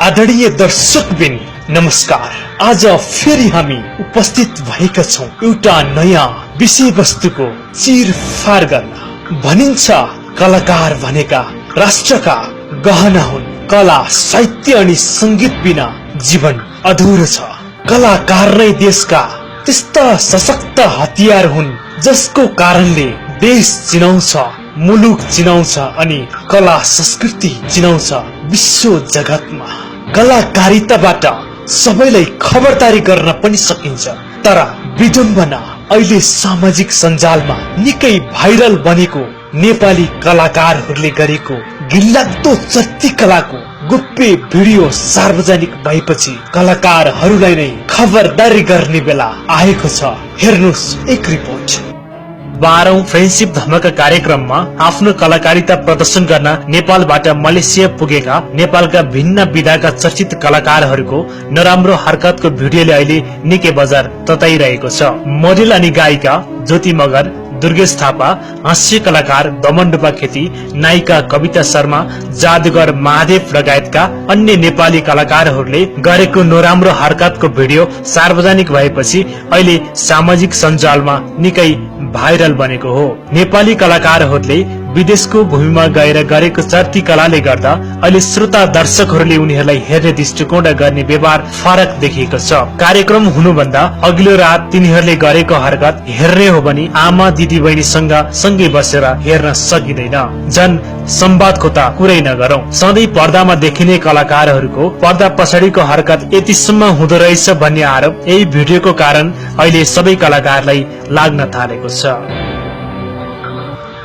आदरणीय दर्शकबिन नमस्कार। आज फेरि हामी उपस्थित भएका छौं एउटा नयाँ विषयवस्तुको चिरफार गर्न। भनिन्छ कलाकार भनेका राष्ट्रका गहना हुन्। कला, साहित्य अनि संगीत बिना जीवन अधुरो छ। कलाकार नै देशका त्यस्ता सशक्त हतियार हुन् जसको कारणले देश चिनाउँछ, मुलुक चिनाउँछ अनि कला संस्कृति चिनाउँछ विश्व जगतमा। कलाकारिताबाट सबैलाई खबरदारी गर्न पनि सकिन्छ, तर विडम्बना अहिले सामाजिक सञ्जालमा निकै भाइरल बनेको नेपाली कलाकारहरूले गरेको घिनलाग्दो चर्ती कलाको गोप्य भिडियो सार्वजनिक भएपछि कलाकारहरूलाई नै खबरदारी गर्ने बेला आएको छ। हेर्नुस् एक रिपोर्ट। 12औं फ्रेन्डशिप धमाका कार्यक्रममा आफ्नो कलाकारिता प्रदर्शन गर्न नेपालबाट मलेसिया पुगेका नेपालका भिन्न विधाका चर्चित कलाकारहरूको नराम्रो हरकतको भिडियोले अहिले निकै बजार तताइरहेको छ। मोडेल अनि गायिका ज्योति मगर, दुर्गेश थापा, हास्य कलाकार दमनडुपा खेती, नायिका कविता शर्मा, जादुगर महादेव लगायतका अन्य नेपाली कलाकारहरूले गरेको नराम्रो हरकतको भिडियो सार्वजनिक भएपछि अहिले सामाजिक सञ्जालमा निकै भाइरल बनेको हो। नेपाली कलाकारहरूले विदेशको भूमिमा गएर गरेको चर्ती कलाले गर्दा अहिले श्रोता दर्शकहरूले उनीहरूलाई हेर्ने दृष्टिकोण र गर्ने व्यवहार फरक देखिएको छ। कार्यक्रम हुनुभन्दा अघिल्लो रात तिनीहरूले गरेको हरकत हेर्ने हो भने आमा दिदी बहिनीसँग सँगै बसेर हेर्न सकिँदैन। जन संवादको त कुरै नगरौं। सधैँ पर्दामा देखिने कलाकारहरूको पर्दा पछाडिको हरकत यतिसम्म हुँदो रहेछ भन्ने आरोप यही भिडियोको कारण अहिले सबै कलाकारलाई लाग्न थालेको छ।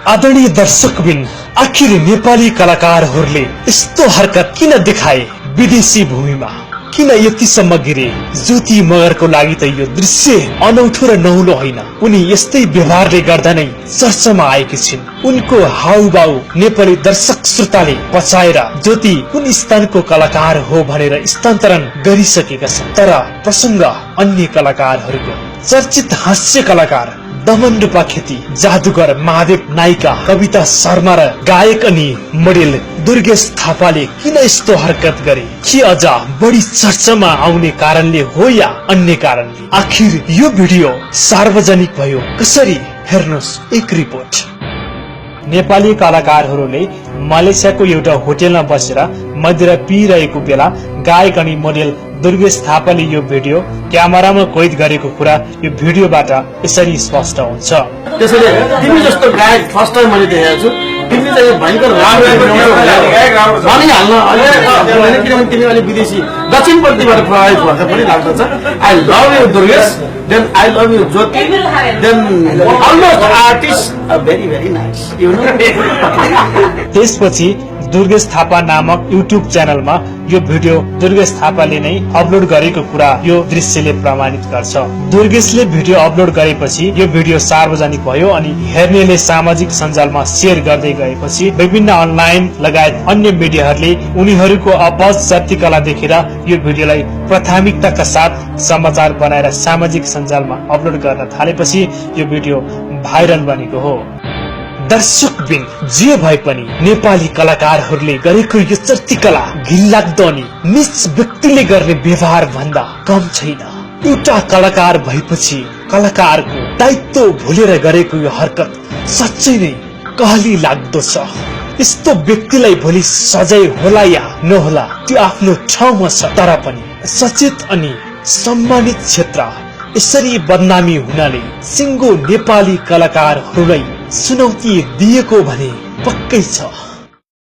आदरणीय दर्शकबिन, आखिर नेपाली कलाकारहरूले यस्तो हरकत किन देखाए? विदेशी भूमिमा किन यतिसम्म गिरे? ज्योति मगरको लागि त यो दृश्य अनौठो र नौलो होइन। उनी यस्तै व्यवहारले गर्दा नै चर्चामा आएकी छिन्। उनको हाउभाउ नेपाली दर्शक श्रोताले पचाएर ज्योति कुन स्थानको कलाकार हो भनेर स्थानान्तरण गरिसकेका छन्। तर प्रसंग अन्य कलाकारहरूको। चर्चित हास्य कलाकार दमनडुपा खेती, जादुगर महादेव, नायिका कविता शर्मा र गायक अनि मोडेल दुर्गेश थापाले किन यस्तो हरकत गरे? के अझ बढी चर्चामा आउने कारणले हो या अन्य कारणले? आखिर यो भिडियो सार्वजनिक भयो कसरी? हेर्नुस् एक रिपोर्ट। नेपाली कलाकारहरूले मलेसियाको एउटा होटेलमा बसेर मदिरा पिइरहेको बेला गायक अनि मोडेल दुर्गेश थापाले यो भिडियो क्यामेरामा कैद गरेको कुरा यो भिडियोबाट यसरी स्पष्ट हुन्छ। त्यसैले तिमी जस्तो गायक फर्स्ट टाइम मैले देखेको छु। तिमीले चाहिँ भयंकर राम्रो भनिहाल्न किनभने तिमी अहिले विदेशी दक्षिणपट्टिबाट प्रभावित भन्छ पनि लाग्दछ। I love you Durgesh, then I love you Jyoti, then almost artist very very nice, you know. त्यसपछि दुर्गेश थापा नामक युट्युब च्यानलमा यो भिडियो दुर्गेश थापाले नै अपलोड गरेको कुरा यो दृश्यले प्रमाणित गर्छ। दुर्गेशले भिडियो अपलोड गरेपछि यो भिडियो सार्वजनिक भयो अनि हेर्नेले सामाजिक सञ्जालमा शेयर गर्दै गएपछि विभिन्न अनलाइन लगायत अन्य मिडियाहरूले उनीहरूको अपहज चर्ती कला देखेर यो भिडियोलाई प्राथमिकताका साथ समाचार बनाएर सामाजिक सञ्जालमा अपलोड गर्न थालेपछि यो भिडियो भाइरल बनेको हो। दर्शकबिन, जे भए पनि नेपाली कलाकारहरूले गरेको यो चर्ती कला घिनलाग्दो अनि नीच व्यक्तिले गर्ने व्यवहार भन्दा कम छैन। एउटा कलाकार भएपछि कलाकारको दायित्व भुलेर गरेको यो हरकत साँच्चै नै कहली लाग्दो छ। यस्तो व्यक्तिलाई भोलि सजाय होला या नहोला त्यो आफ्नो ठाउँमा छ, तर पनि सचेत अनि सम्मानित क्षेत्र यसरी बदनामी हुनाले सिङ्गो नेपाली कलाकारहरूलाई चुनौती दिएको भने पक्कै छ।